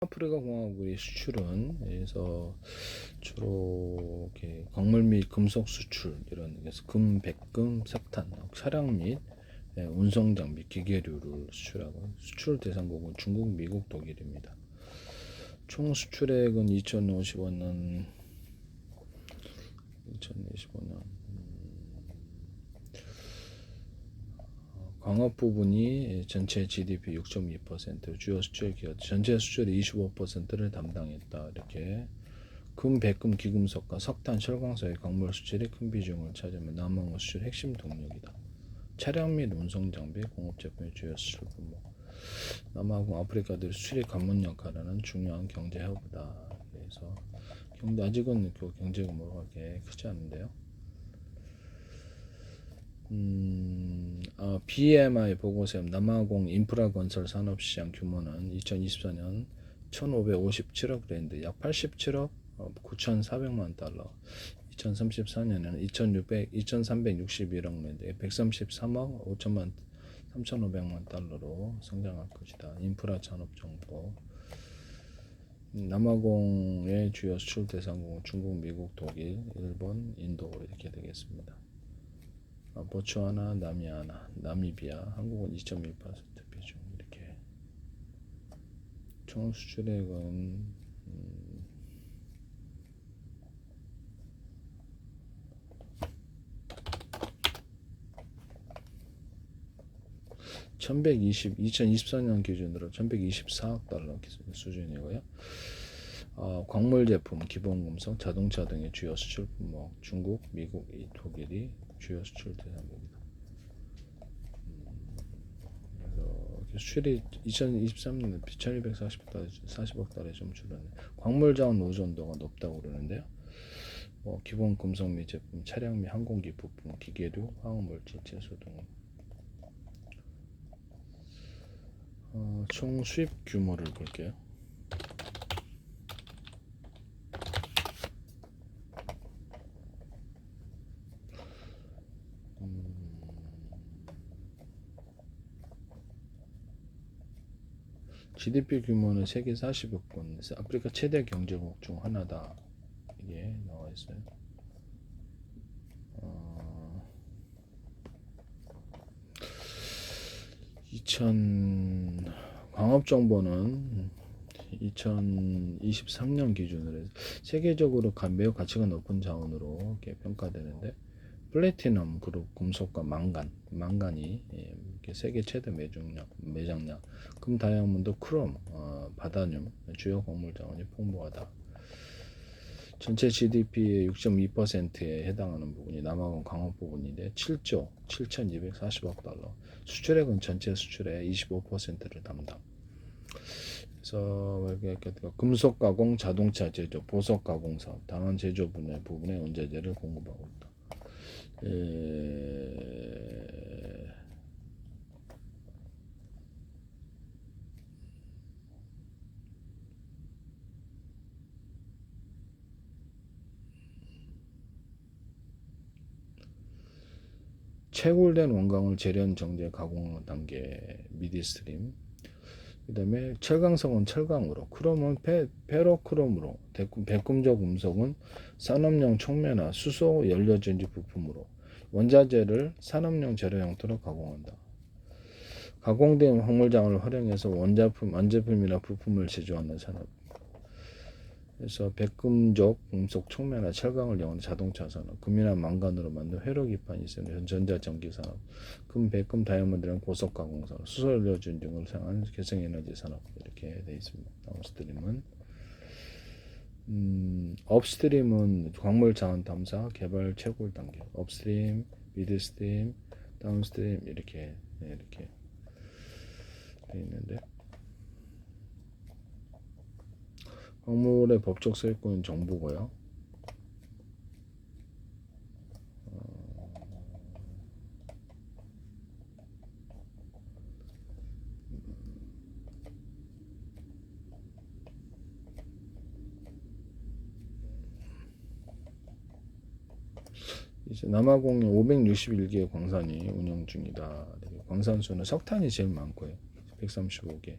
아프리카 공화국의 수출은 그래서 주로 이렇게 광물 및 금속 수출 이런 그래서 금, 백금, 석탄, 차량 및 운송 장비, 기계류를 수출하고 수출 대상국은 중국, 미국, 독일입니다. 총 수출액은 2025년 광업 부분이 전체 GDP 6.2%, 주요 수출 기업 전체 수출의 25%를 담당했다. 이렇게 금, 백금, 기금속과 석탄, 철광석의 광물 수출이 큰 비중을 차지하며 남아공 수출 핵심 동력이다. 차량 및 운송 장비, 공업 제품의 주요 수출 품목. 남아공 아프리카들 수출이 관문 역할을 하는 중요한 경제 허브다. 그래서 아직은 그 경제 규모가 그렇게 크지 않은데요. BMI 보고서 남아공 인프라 건설 산업 시장 규모는 2024년 1,557억 랜드, 약 87억 9,400만 달러. 2034년에는 2,361억 랜드, 133억 5천만 3,500만 달러로 성장할 것이다. 인프라 산업 정보. 남아공의 주요 수출 대상국은 중국, 미국, 독일, 일본, 인도 이렇게 되겠습니다. 보츠와나, 나미아나, 나미비아, 한국은 2.1% 비중 이렇게. 총 수출액은 2024년 기준으로 1124억 달러 수준이고요. 광물 제품, 기본금속, 자동차 등의 주요 수출 품목, 중국, 미국, 독일이 주요 수출 대상국이다. 그래서 수출이 2023년에 1240억 달러에 좀 줄었네. 광물 자원 의존도가 높다고 그러는데요. 기본 금속 및 제품, 차량 및 항공기 부품, 기계류, 화학물질, 채소 등. 총 수입 규모를 볼게요. GDP 규모는 세계 40억권, 아프리카 최대 경제국 중 하나다. 이게 나와 있어요. 광업 정보는 2023년 기준으로 해서 세계적으로 매우 가치가 높은 자원으로 이렇게 평가되는데, 플래티넘 그룹 금속과 망간이 세계 최대 매장량, 금, 다이아몬드, 크롬, 바다늄 주요 광물 자원이 풍부하다. 전체 GDP의 6.2%에 해당하는 부분이 남아공 광업 부분인데 7조 7,240억 달러. 수출액은 전체 수출의 25%를 담당. 그래서 금속 가공, 자동차 제조, 보석 가공 사업, 다원 제조 부분의 원자재를 공급하고 있다. 채굴된 원광을 재련, 정제, 가공 단계 미드스트림. 그 다음에 철강성은 철강으로, 크롬은 페로크롬으로, 백금적 금속은 산업용 촉매나 수소 연료전지 부품으로, 원자재를 산업용 재료 형태로 가공한다. 가공된 화물장을 활용해서 완제품이나 부품을 제조하는 산업. 그래서 백금적 금속 촉매나 철강을 이용하는 자동차 산업, 금이나 망간으로 만든 회로기판이 있으면 전자전기 산업, 금, 백금, 다이아몬드는 고속 가공 산업, 수소연료전 등을 사용하는 개성에너지 산업 이렇게 되어 있습니다. 다운스트림은 업스트림은 광물 자원 탐사, 개발, 채굴 단계, 업스트림, 미드스트림, 다운스트림 이렇게 되어 있는데. 광물의 법적 소유권은 정부고요. 이제 남아공에 561개의 광산이 운영 중이다. 광산수는 석탄이 제일 많고요. 135개.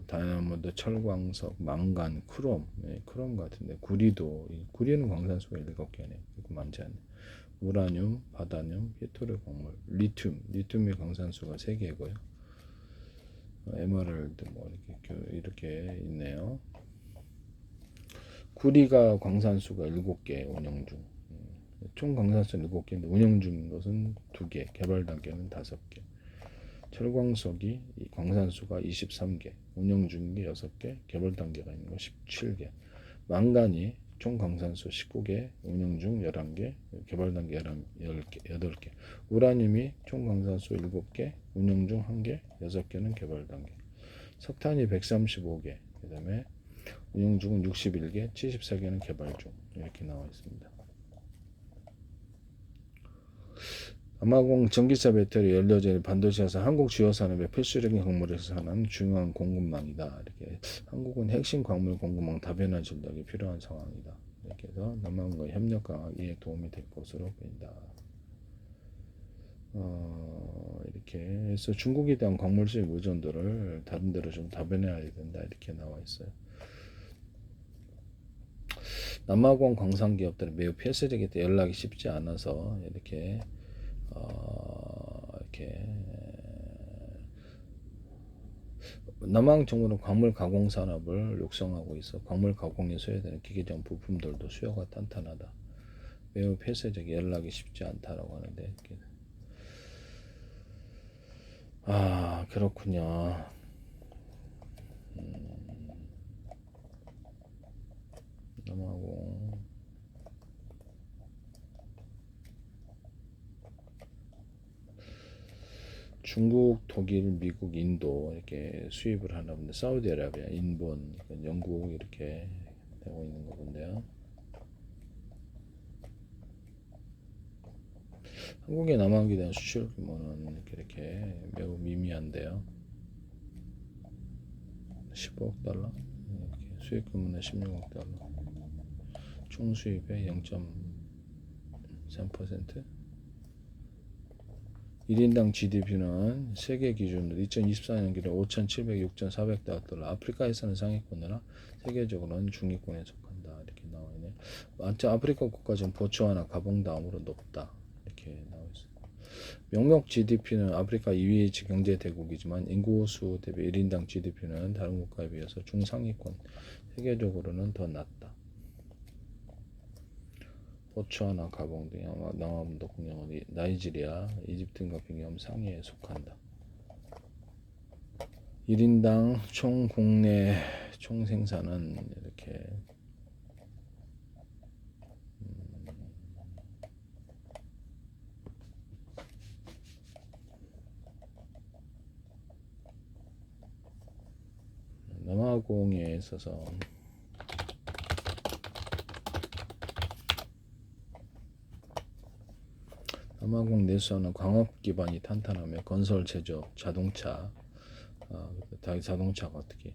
다이아몬드, 철광석, 망간, 크롬, 크롬 같은데 구리는 광산수가 7개네. 그거 많지 않네. 우라늄, 바다늄, 히토류 광물, 리튬의 광산수가 3개고요. 에메랄드 뭐 이렇게 있네요. 구리가 광산수가 7개 운영 중. 총 광산수 7개인데 운영 중인 것은 2개, 개발 단계는 5개. 철광석이 광산수가 23개, 운영 중인 게 6개, 개발 단계가 있는 거 17개. 망간이 총 광산수 19개, 운영 중 11개, 개발 단계 8개. 우라늄이 총 광산수 7개, 운영 중 1개, 6개는 개발 단계. 석탄이 135개, 그 다음에 운영 중은 61개, 74개는 개발 중. 이렇게 나와 있습니다. 남아공 전기차 배터리 연료제 반도체에서 한국 주요 산업의 필수적인 광물에서 하는 중요한 공급망이다. 이렇게 한국은 핵심 광물 공급망 다변화 전략이 필요한 상황이다. 이렇게 해서 남아공과 협력 강화에 도움이 될 것으로 보인다. 이렇게 해서 중국에 대한 광물 수입 의존도를 다른 데로 좀 다변화해야 된다. 이렇게 나와 있어요. 남아공 광산 기업들은 매우 폐쇄적이기 때문에 연락이 쉽지 않아서 이렇게 남아공 정부는 광물 가공 산업을 육성하고 있어 광물 가공에 소요되는 기계적 부품들도 수요가 탄탄하다. 매우 폐쇄적이 연락이 쉽지 않다라고 하는데 그렇군요. 남아공 중국, 독일, 미국, 인도 이렇게 수입을 하나 본데 사우디아라비아, 일본, 영국 이렇게 되고 있는 거 본데요. 한국의 남아공에 대한 수출 규모는 이렇게 매우 미미한데요. 15억 달러, 이렇게 수입 규모는 16억 달러, 총 수입의 0.3%. 1인당 GDP는 세계 기준으로 2024년 기준 5,706,400달러, 아프리카에서는 상위권이나 세계적으로는 중위권에 속한다. 이렇게 나와 있네. 아프리카 국가 중 보츠와나, 가봉 다음으로 높다. 이렇게 나와 있어요. 명목 GDP는 아프리카 2위 경제 대국이지만 인구수 대비 1인당 GDP는 다른 국가에 비해서 중상위권, 세계적으로는 더 낮다. 보츠와나, 가봉 등 남아분도 국영은 나이지리아, 이집트과 비교하면 상위에 속한다. 1인당 총 국내 총 생산은 이렇게 남아공에 있어서 남아공 내수하는 광업 기반이 탄탄하며 건설, 제조업, 자동차, 자동차가 어떻게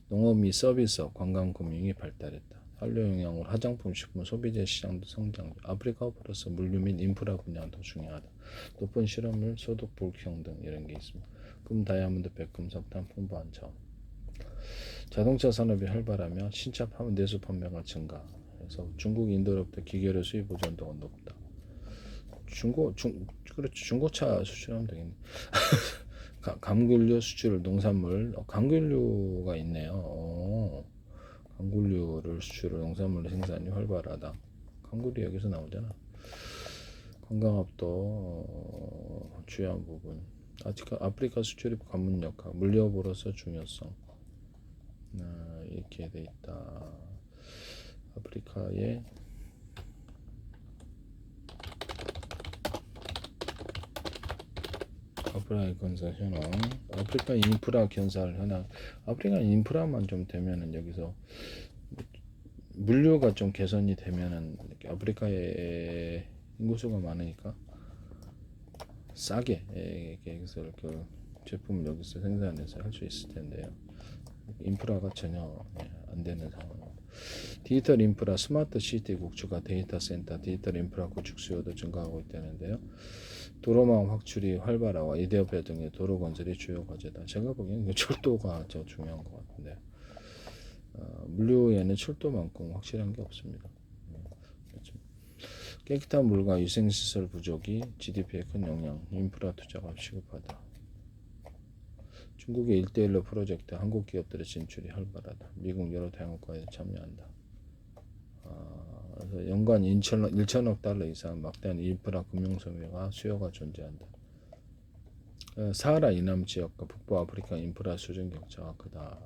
농업 및 서비스업, 관광금융이 발달했다. 한류 영향으로 화장품, 식품, 소비재 시장도 성장. 아프리카보다서 물류 및 인프라 분야도 중요하다. 높은 실험물, 소득 불평 등 이런 게 있습니다. 금, 다이아몬드, 백금, 석탄 풍부한 자원. 자동차 산업이 활발하며 신차 내수 판매가 증가. 그래서 중국, 인도로부터 기계류 수입 의존도가 높다. 중고차 수출하면 되겠네. 감귤류 수출, 농산물, 감귤류가 있네요. 감귤류를 수출을 농산물 생산이 활발하다. 감귤이 여기서 나오잖아. 관광업도 주요한 부분. 아프리카 수출입 관문 역학, 물류업으로서 중요성. 이렇게 돼 있다. 아프리카의 건설 현황, 아프리카 인프라 건설 현황. 아프리카 인프라만 좀 되면은 여기서 물류가 좀 개선이 되면은 아프리카에 인구수가 많으니까 싸게 여기서 그 제품을 여기서 생산해서 할 수 있을 텐데요. 인프라가 전혀 안 되는 상황입니다. 디지털 인프라, 스마트 시티 국주가 데이터 센터, 디지털 인프라 구축 수요도 증가하고 있다는데요. 도로망 확출이 활발하고 이디오피아 등의 도로 건설이 주요 과제다. 제가 보기에는 철도가 더 중요한 것 같은데 물류에는 철도만큼 확실한 게 없습니다. 그렇죠. 깨끗한 물과 위생시설 부족이 GDP에 큰 영향, 인프라 투자가 시급하다. 중국의 1대1로 프로젝트, 한국 기업들의 진출이 활발하다. 미국 여러 대학과에 참여한다. 그래서 연간 1천억 달러 이상 막대한 인프라 금융 소비가 수요가 존재한다. 사하라 이남 지역과 북부 아프리카 인프라 수준 격차가 크다.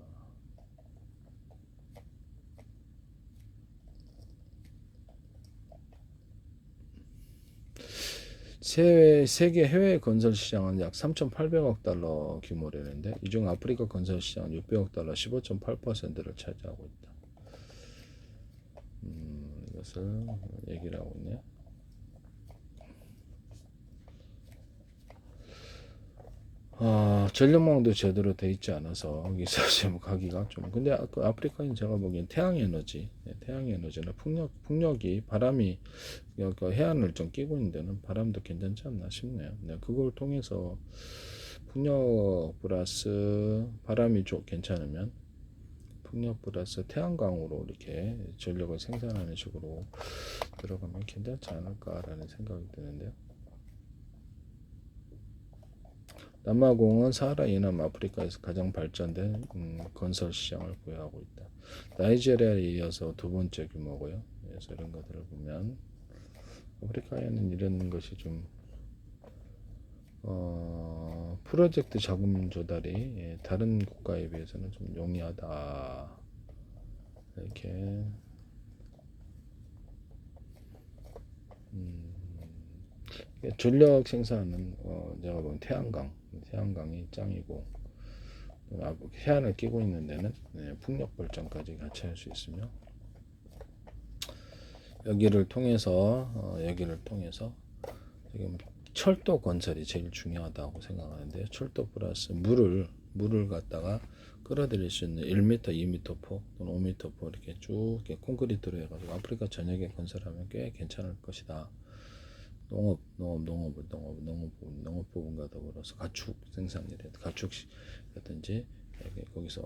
세계 해외 건설 시장은 약 3,800억 달러 규모라는데 이 중 아프리카 건설 시장은 600억 달러 15.8%를 차지하고 있다. 이것을 얘기를 하고 있네요. 전력망도 제대로 돼 있지 않아서 여기서 지금 가기가 좀 근데 아프리카는 제가 보기엔 태양에너지나 풍력이 바람이 해안을 좀 끼고 있는 데는 바람도 괜찮지 않나 싶네요. 그걸 통해서 풍력 플러스 바람이 좀 괜찮으면 풍력 플러스 태양광으로 이렇게 전력을 생산하는 식으로 들어가면 괜찮지 않을까라는 생각이 드는데요. 남아공은 사하라 이남 아프리카에서 가장 발전된 건설 시장을 보유하고 있다. 나이지리아에 이어서 두 번째 규모고요. 그래서 이런 것들을 보면 아프리카에는 이런 것이 좀 프로젝트 자금 조달이 다른 국가에 비해서는 좀 용이하다. 이렇게 전력 생산은 제가 보면 태양광이 짱이고 해안을 끼고 있는 데는 풍력 발전까지 같이 할 수 있으며 여기를 통해서 지금 철도 건설이 제일 중요하다고 생각하는데 철도 플러스 물을 갖다가 끌어들일 수 있는 1m, 2m 폭 또는 5m 폭 이렇게 쭉 이렇게 콘크리트로 해가지고 아프리카 전역에 건설하면 꽤 괜찮을 것이다. 농업 부분과 더불어서 가축 생산이라든지 가축이라든지 거기서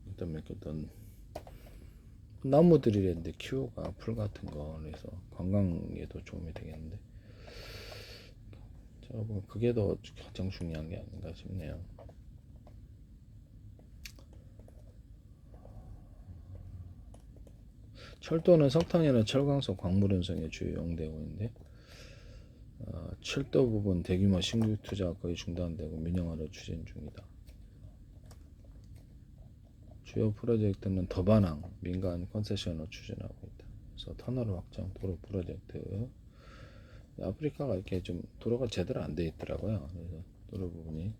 어떤 나무들이라든지 키우가 풀 같은 거 그래서 관광에도 도움이 되겠는데 제가 보면 그게 더 가장 중요한 게 아닌가 싶네요. 철도는 석탄이나 철광석 광물 운송에 주요 이용되고 있는데 철도 부분 대규모 신규 투자가 거의 중단되고 민영화를 추진 중이다. 주요 프로젝트는 더반항 민간 컨세션을 추진하고 있다. 그래서 터널 확장 도로 프로젝트. 아프리카가 이렇게 좀 도로가 제대로 안 돼 있더라고요. 그래서 도로 부분이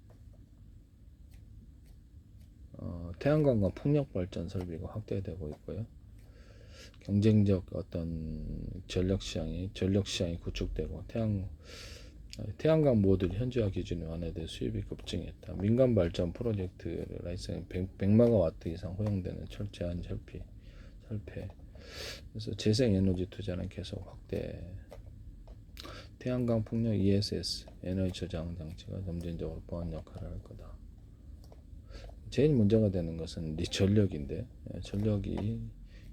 태양광과 풍력 발전 설비가 확대되고 있고요. 경쟁적 어떤 전력 시장이 구축되고 태양광 모듈 현지화 기준이 완화돼 수입이 급증했다. 민간 발전 프로젝트 라이센스 100메가와트 이상 허용되는 제한 설비. 그래서 재생 에너지 투자는 계속 확대. 태양광 풍력 ESS 에너지 저장 장치가 점진적으로 보완 역할을 할 거다. 제일 문제가 되는 것은 이 전력인데 전력이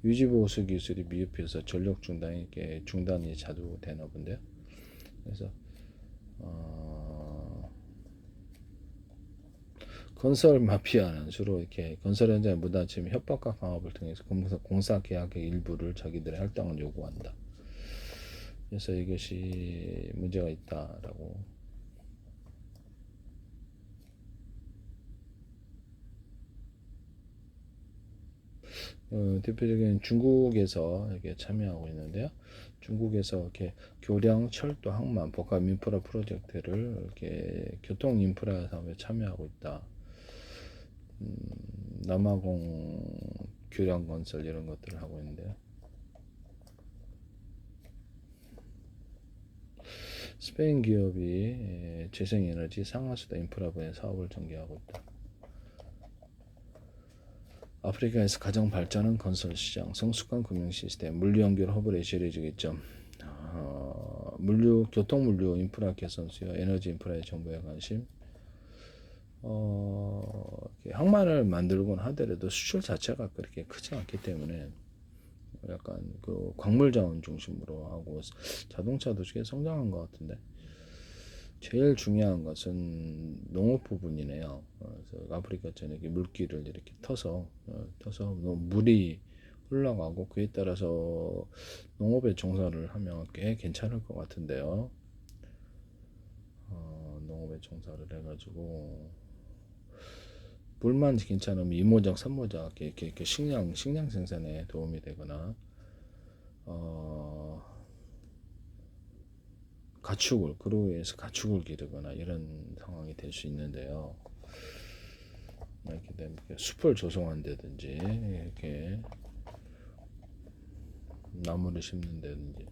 유지보수 기술이 미흡해서 전력 중단이 자주 되나 본데요. 그래서 건설 마피아는 주로 이렇게 건설 현장의 무단침 협박과 강압을 통해서 공사 계약의 일부를 자기들의 할당을 요구한다. 그래서 이것이 문제가 있다라고. 대표적인 중국에서 이렇게 참여하고 있는데요. 중국에서 이렇게 교량, 철도, 항만, 복합 인프라 프로젝트를 이렇게 교통 인프라 사업에 참여하고 있다. 남아공 교량 건설 이런 것들을 하고 있는데요. 스페인 기업이 재생에너지, 상하수도 인프라 분야 사업을 전개하고 있다. 아프리카에서 가장 발전한 건설 시장, 성숙한 금융 시스템, 물류 연결 허브 레시리즈 기점, 교통 물류 인프라 개선 수요, 에너지 인프라의 정부의 관심. 항만을 만들곤 하더라도 수출 자체가 그렇게 크지 않기 때문에 약간 그 광물 자원 중심으로 하고 자동차도 꽤 성장한 것 같은데 제일 중요한 것은 농업 부분이네요. 그래서 아프리카 전역에 물길을 이렇게 터서 물이 흘러가고 그에 따라서 농업에 종사를 하면 꽤 괜찮을 것 같은데요. 농업에 종사를 해가지고 물만 괜찮으면 이모작 삼모작 이렇게 식량 생산에 도움이 되거나 그로 인해서 가축을 기르거나 이런 상황이 될 수 있는데요. 이렇게 되면 숲을 조성한다든지 이렇게 나무를 심는다든지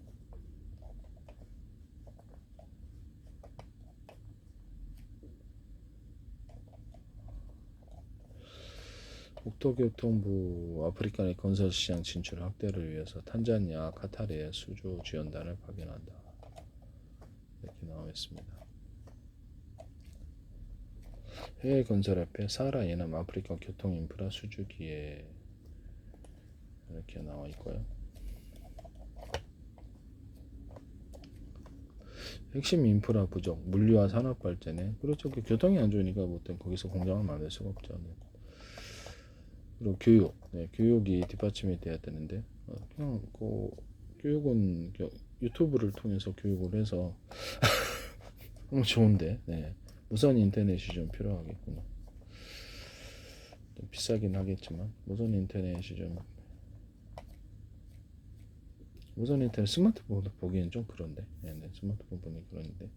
국토교통부 아프리카 내 건설 시장 진출 확대를 위해서 탄자니아, 카타르의 수주 지원단을 파견한다. 이렇게 나와 있습니다. 해외 건설 앞에 사하라 이남 아프리카 교통 인프라 수주 기회 이렇게 나와 있고요. 핵심 인프라 부족, 물류와 산업 발전에 그렇죠. 교통이 안 좋으니까 보통 거기서 공장을 만들 수가 없죠. 그리고 교육, 교육이 뒷받침이 돼야 되는데 그냥 교육은 유튜브를 통해서 교육을 해서 너무 좋은데 무선 인터넷이 좀 필요하겠군요. 좀 비싸긴 하겠지만 무선 인터넷 스마트폰 보기엔 좀 그런데 스마트폰 보니 그런데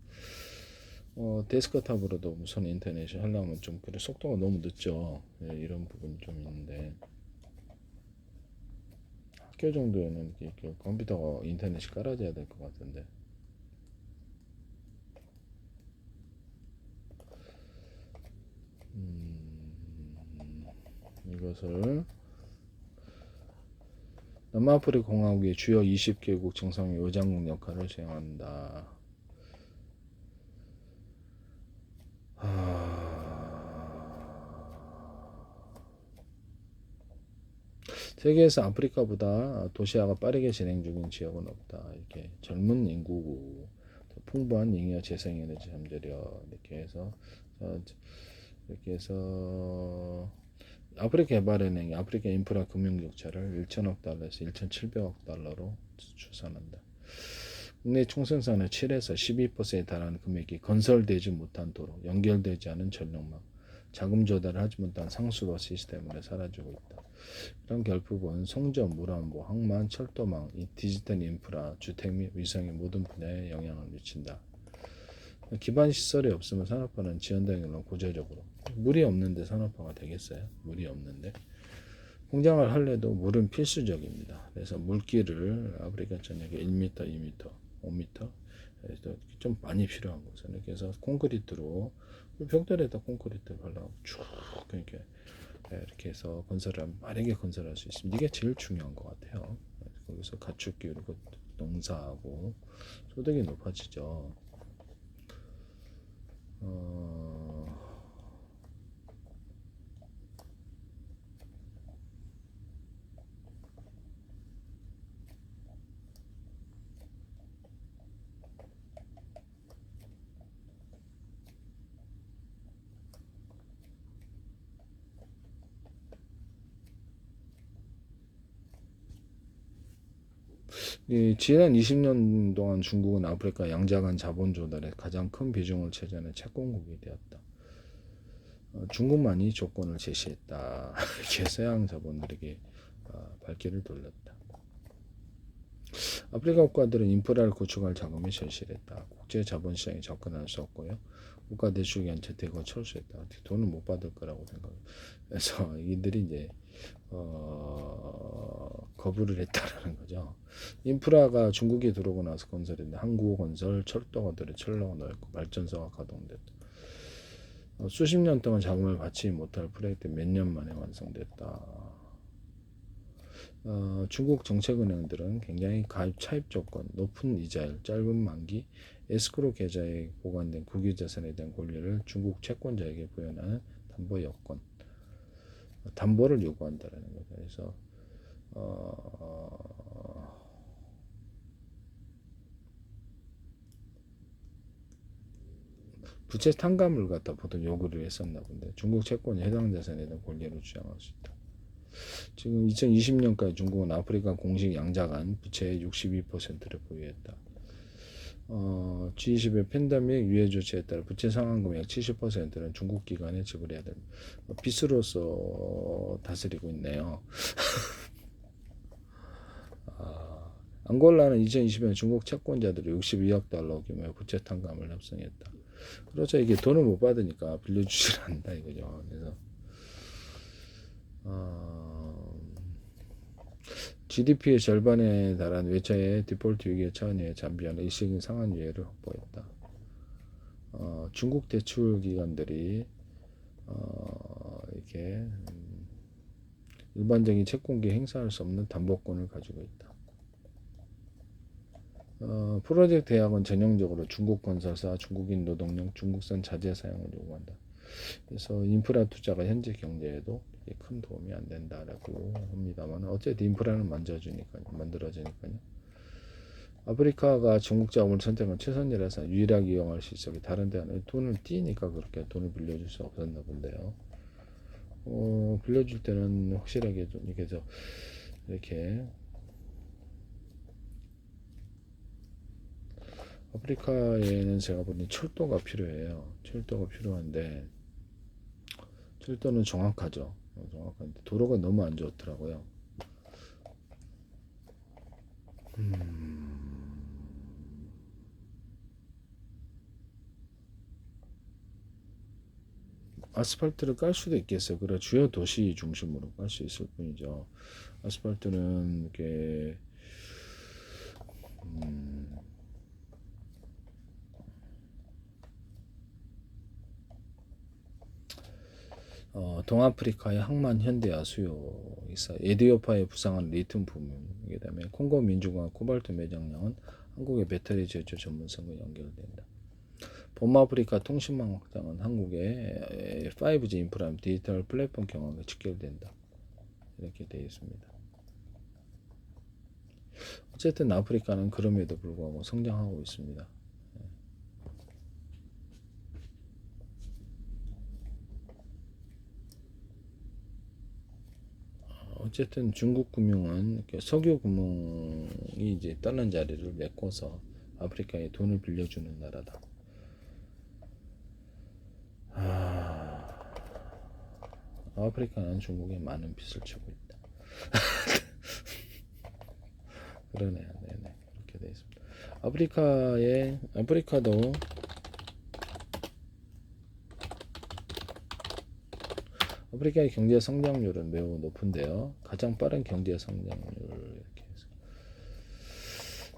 데스크탑으로도 무선 인터넷이 하려면 좀 그래 속도가 너무 늦죠. 이런 부분이 좀 있는데 학교 정도에는 이렇게 컴퓨터가 인터넷이 깔아져야 될 것 같은데 이것을 남아프리카 공화국의 주요 20개국 정상회 의장국 역할을 수행한다. 세계에서 아프리카보다 도시화가 빠르게 진행 중인 지역은 없다. 이렇게 젊은 인구구, 풍부한 잉여 재생에너지 잠재력 이렇게 해서 아프리카 개발은행이 아프리카 인프라 금융격차를 1천억 달러에서 1,700억 달러로 추산한다. 국내 총생산의 7에서 12%에 달하는 금액이 건설되지 못한 도로, 연결되지 않은 전력망, 자금 조달을 하지 못한 상수도 시스템으로 사라지고 있다. 이런 결핍은 송전, 물안보, 항만, 철도망, 디지털 인프라, 주택 및 위성의 모든 분야에 영향을 미친다. 기반 시설이 없으면 산업화는 지연되는 고질적으로 물이 없는데 산업화가 되겠어요? 물이 없는데 공장을 할래도 물은 필수적입니다. 그래서 물길을 아프리카 전역에 1m, 2m, 5m 좀 많이 필요한 곳은 그래서 콘크리트로 벽돌에다 콘크리트 발라고 쭉 이렇게 해서 빠르게 건설할 수 있습니다. 이게 제일 중요한 것 같아요. 거기서 가축 기르고 농사하고 소득이 높아지죠. 지난 20년 동안 중국은 아프리카 양자간 자본 조달에 가장 큰 비중을 차지하는 채권국이 되었다. 중국만이 조건을 제시했다. 이렇게 서양 자본들에게 발길을 돌렸다. 아프리카 국가들은 인프라를 구축할 자금이 절실했다. 국제 자본시장에 접근할 수 없고요. 국가 대출 연체 대거 철수했다. 돈을 못 받을 거라고 생각해요. 그래서 이들이 이제 거부를 했다라는 거죠. 인프라가 중국이 들어오고 나서 건설했는데 한국건설, 철도가 철로가 넓고 발전소가 가동됐다. 수십 년 동안 자금을 받지 못할 프로젝트 몇 년 만에 완성됐다. 중국 정책은행들은 굉장히 가입 차입 조건, 높은 이자율, 짧은 만기, 에스크로 계좌에 보관된 국유자산에 대한 권리를 중국 채권자에게 부여하는 담보 여건, 담보를 요구한다라는 거죠. 그래서 부채 탕감을 갖다 보통 요구를 했었나 본데 중국 채권이 해당 자산에 대한 권리를 주장할 수 있다. 지금 2020년까지 중국은 아프리카 공식 양자간 부채의 62%를 보유했다. G20의 팬데믹 유예 조치에 따라 부채 상환금의 약 70%는 중국 기관에 지불해야 됩니다. 빚으로서 다스리고 있네요. 앙골라는 2020년 중국 채권자들이 62억 달러 규모의 부채 탕감을 협상했다. 그렇죠. 이게 돈을 못 받으니까 빌려주질 않는다 이거죠. 그래서 GDP의 절반에 달한 외차의 디폴트 위기에 처한에 잠비하는 일시적인 상환 유예를 확보했다. 중국 대출 기관들이 이렇게 일반적인 채권기에 행사할 수 없는 담보권을 가지고 있다. 프로젝트 대학은 전형적으로 중국 건설사, 중국인 노동력, 중국산 자재 사용을 요구한다. 그래서 인프라 투자가 현재 경제에도 큰 도움이 안 된다라고 합니다만 어쨌든 인프라는 만들어지니까요. 아프리카가 중국 자금을 선택한 최선이라서 유일하게 이용할 수 있어 다른 데는 돈을 띄니까 그렇게 돈을 빌려줄 수 없었나 본데요. 빌려줄 때는 확실하게 좀 이렇게 아프리카에는 제가 보니 철도가 필요해요. 철도가 필요한데 철도는 정확하죠. 정확한데 도로가 너무 안 좋더라고요. 아스팔트를 깔 수도 있겠어요. 그래 주요 도시 중심으로 깔 수 있을 뿐이죠. 아스팔트는 이렇게 동아프리카의 항만 현대화 수요 있어. 에디오파의 부상한 리튬 부문, 그다음에 콩고 민주공화국 코발트 매장량은 한국의 배터리 제조 전문성과 연결된다. 범아프리카 통신망 확장은 한국의 5G 인프라 디지털 플랫폼 경험에 직결된다. 이렇게 되어 있습니다. 어쨌든 아프리카는 그럼에도 불구하고 성장하고 있습니다. 어쨌든 중국 금융은 석유 금융이 이제 떠난 자리를 메꿔서 아프리카에 돈을 빌려주는 나라다. 아프리카는 중국에 많은 빚을 지고 있다. 그러네요. 네네. 그렇게 되어 있습니다. 아프리카의 경제 성장률은 매우 높은데요. 가장 빠른 경제 성장률 이렇게 해서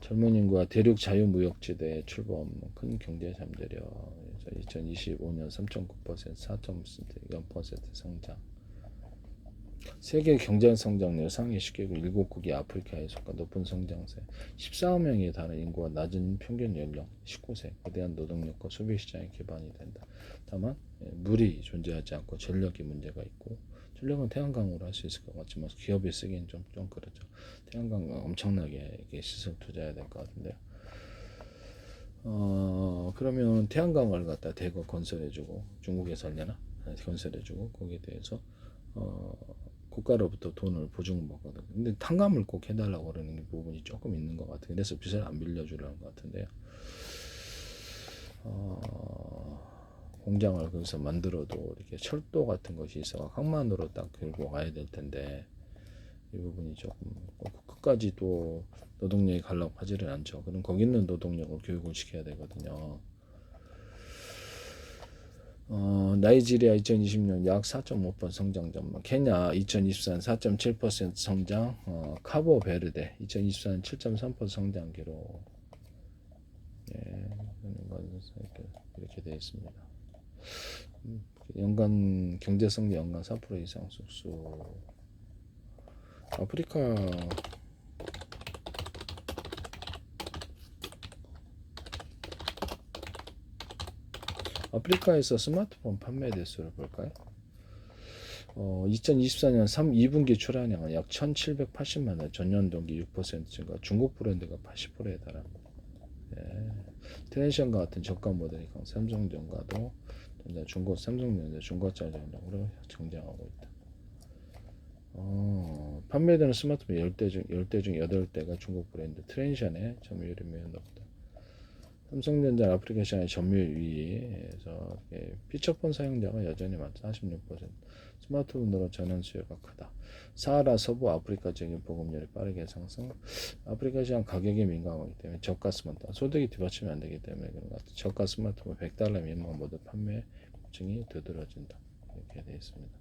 젊은 인구와 대륙 자유무역지대에 출범 큰 경제 잠재력 2025년 3.9% 4.0% 성장. 세계 경제 성장률 상위 10개국 7국이 아프리카에 속한 높은 성장세 14명에 달하는 인구와 낮은 평균 연령 19세 거대한 노동력과 소비시장의 기반이 된다. 다만 물이 존재하지 않고 전력이 문제가 있고 전력은 태양광으로 할 수 있을 것 같지만 기업이 쓰기엔 좀 그렇죠. 태양광 엄청나게 이렇게 시설 투자해야 될 것 같은데요. 그러면 태양광을 갖다 대거 건설해주고 중국에서 하려나 건설해주고 거기에 대해서 국가로부터 돈을 보증을 받거든. 근데 탕감을 꼭 해달라고 그러는 부분이 조금 있는 것 같아요. 그래서 빚을 안 빌려주려는 것 같은데요. 공장을 거기서 만들어도 이렇게 철도 같은 것이 있어 항만으로 딱 들고 가야 될 텐데 이 부분이 조금 끝까지 또 노동력이 가려고 하지는 않죠. 그럼 거기 있는 노동력을 교육을 시켜야 되거든요. 나이지리아 2020년 약 4.5% 성장 전망, 케냐 2024년 4.7% 성장, 카보베르데 2024년 7.3% 성장 기록. 예, 이렇게 되어 있습니다. 연간 경제성장 연간 4% 이상 속수. 아프리카 아프리카에서 스마트폰 판매 대수를 볼까요? 2024년 2분기 출하량은 약 1,780만 원, 전년 동기 6% 증가, 중국 브랜드가 80%에 달합니다. 예. 트랜션과 같은 저가 모델이 삼성전자도 중고 삼성전자 중고차 전략으로 성장하고 있다. 판매되는 스마트폰 10대 중 8대가 중국 브랜드 트랜션의 점유율이 매우 높다. 삼성전자 아프리카 시장의 점유율 2위에서 피처폰 사용자가 여전히 많다. 46%. 스마트폰으로 전환 수요가 크다. 사하라 서부 아프리카 지역의 보급률이 빠르게 상승. 아프리카 시장 가격에 민감하기 때문에 저가 스마트폰 소득이 뒤받치면 안 되기 때문에 그런 것 같아요. 저가 스마트폰 $100 미만 모두 판매 층이 두드러진다. 이렇게 되어 있습니다.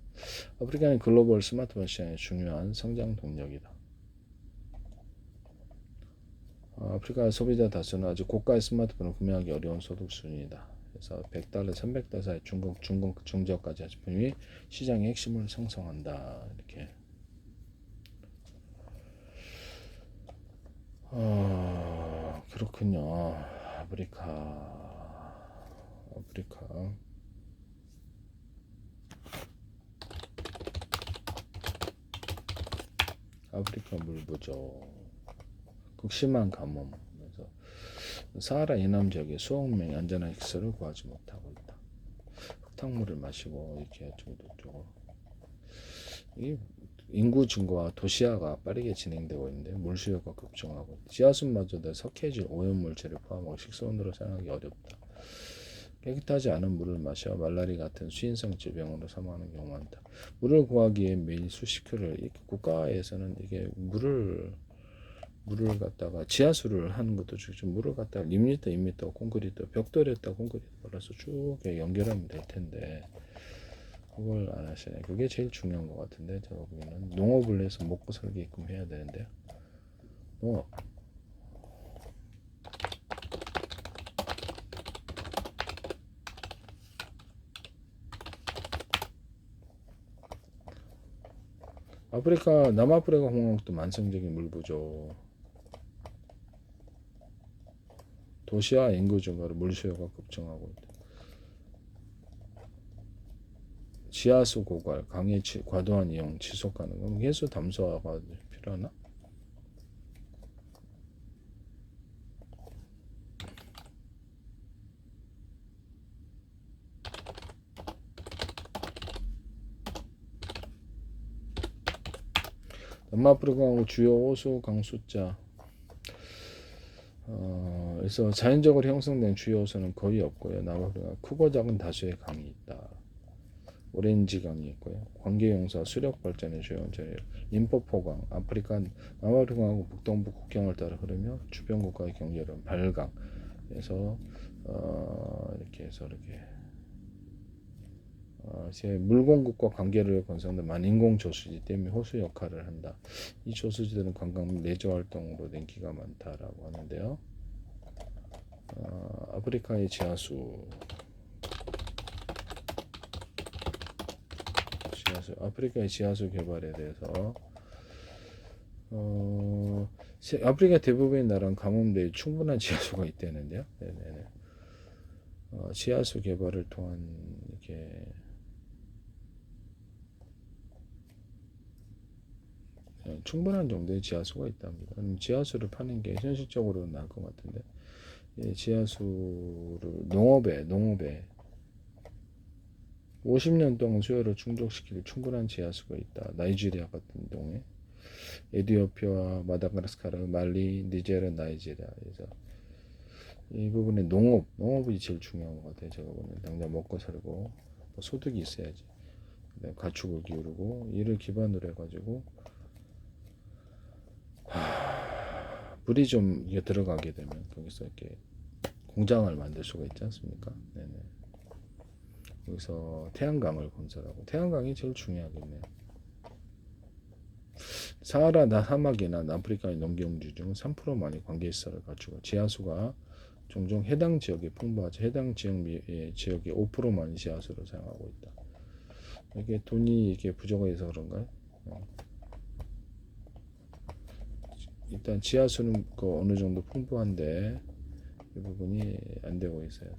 아프리카는 글로벌 스마트폰 시장의 중요한 성장 동력이다. 아프리카 소비자 다수는 아주 고가의 스마트폰을 구매하기 어려운 소득 수준이다. 그래서 $100, $300 사이 중국 중저가 제품이 시장의 핵심을 형성한다. 이렇게. 그렇군요. 아프리카 물부족, 극심한 가뭄. 그래서 사하라 이남 지역에 수억 명이 안전한 식수를 구하지 못하고 있다. 흙탕물을 마시고 이렇게 중독적으로. 이 인구 증가와 도시화가 빠르게 진행되고 있는데 물 수요가 급증하고 있다. 지하수마저도 석회질, 오염물질을 포함하고 식수원으로 사용하기 어렵다. 깨끗하지 않은 물을 마셔 말라리 같은 수인성 질병으로 사망하는 경우가 많다. 물을 구하기에 매일 수십 킬로를 국가에서는 이게 물을 갖다가 지하수를 하는 것도 중요하죠. 물을 갖다가 1m, 2m 콘크리트 벽돌에다 콘크리트 발라서 쭉 연결하면 될 텐데 그걸 안 하시네. 그게 제일 중요한 것 같은데 제가 보기에는 농업을 해서 먹고 살게끔 해야 되는데 농업. 남아프리카 공화국도 만성적인 물 부족, 도시와 인구 증가로 물 수요가 급증하고 있다. 지하수 고갈, 강의 과도한 이용, 지속 가능. 해수 담소화가 필요하나? 남아프리카 주요 호수 강 숫자. 그래서 자연적으로 형성된 주요 호수는 거의 없고요. 남아프리카 크고 작은 다수의 강이 있다. 오렌지 강이 있고요. 관계용사 수력 발전의 주요 원천이 림포포강, 남아프리카하고 북동부 국경을 따라 흐르며 주변 국가의 경계로는 발강. 그래서 이렇게 해서 물 공급과 관계를 건설하는 만인공 저수지 때문에 호수 역할을 한다. 이 저수지들은 관광 및 레저 활동으로 인기가 많다라고 하는데요. 아프리카의 지하수, 아프리카의 지하수 개발에 대해서 아프리카 대부분의 나라는 가뭄대에 충분한 지하수가 있다는데요. 네네네. 지하수 개발을 통한 이렇게 충분한 정도의 지하수가 있답니다. 지하수를 파는 게 현실적으로 나을 것 같은데 지하수를 농업에 50년 동안 수요를 충족시킬 충분한 지하수가 있다. 나이지리아 같은 동에 에티오피아와 마다가스카르, 말리, 니제르, 나이지리아. 그래서 이 부분에 농업이 제일 중요한 것 같아요. 제가 보면 당장 먹고 살고 뭐 소득이 있어야지. 가축을 기르고 이를 기반으로 해가지고 물이 좀 이게 들어가게 되면 거기서 이렇게 공장을 만들 수가 있지 않습니까? 네네. 여기서 태양광을 건설하고 태양광이 제일 중요하겠네요. 사하라 사막이나 남아프리카의 농경지 중 3%만이 관계시설을 갖추고 지하수가 종종 해당 지역에 풍부하죠. 해당 지역의 5%만이 지하수를 사용하고 있다. 이게 돈이 이게 부족해서 그런가요? 일단 지하수는 어느 정도 풍부한데 이 부분이 안 되고 있어요.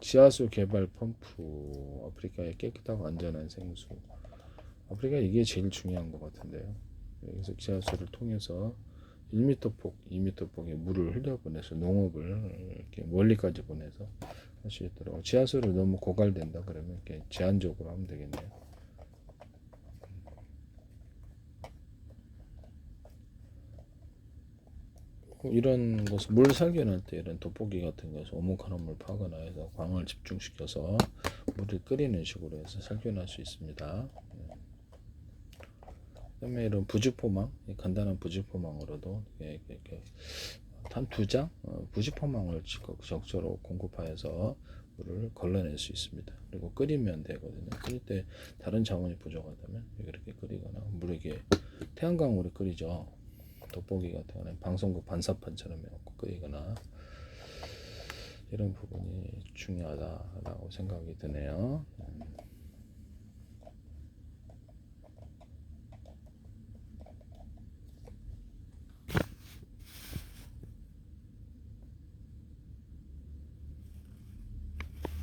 지하수 개발 펌프, 아프리카의 깨끗하고 안전한 생수. 아프리카 이게 제일 중요한 것 같은데요. 여기서 지하수를 통해서 1m 폭, 2m 폭의 물을 흘려보내서 농업을 이렇게 멀리까지 보내서 할 수 있도록. 지하수를 너무 고갈된다 그러면 이렇게 제한적으로 하면 되겠네요. 이런 것을 물 살균할 때 이런 돋보기 같은 것을 오목한 물 파거나 해서 광을 집중시켜서 물을 끓이는 식으로 해서 살균할 수 있습니다. 그다음에 이런 부직포망, 간단한 부직포망으로도 이렇게 한 2장 부직포망을 적절로 공급하여서 물을 걸러낼 수 있습니다. 그리고 끓이면 되거든요. 끓일 때 다른 자원이 부족하다면 이렇게 끓이거나 물에게 태양광으로 끓이죠. 돋보기 같은 거는 방송국 반사판처럼 해갖고 끓이거나 이런 부분이 중요하다라고 생각이 드네요.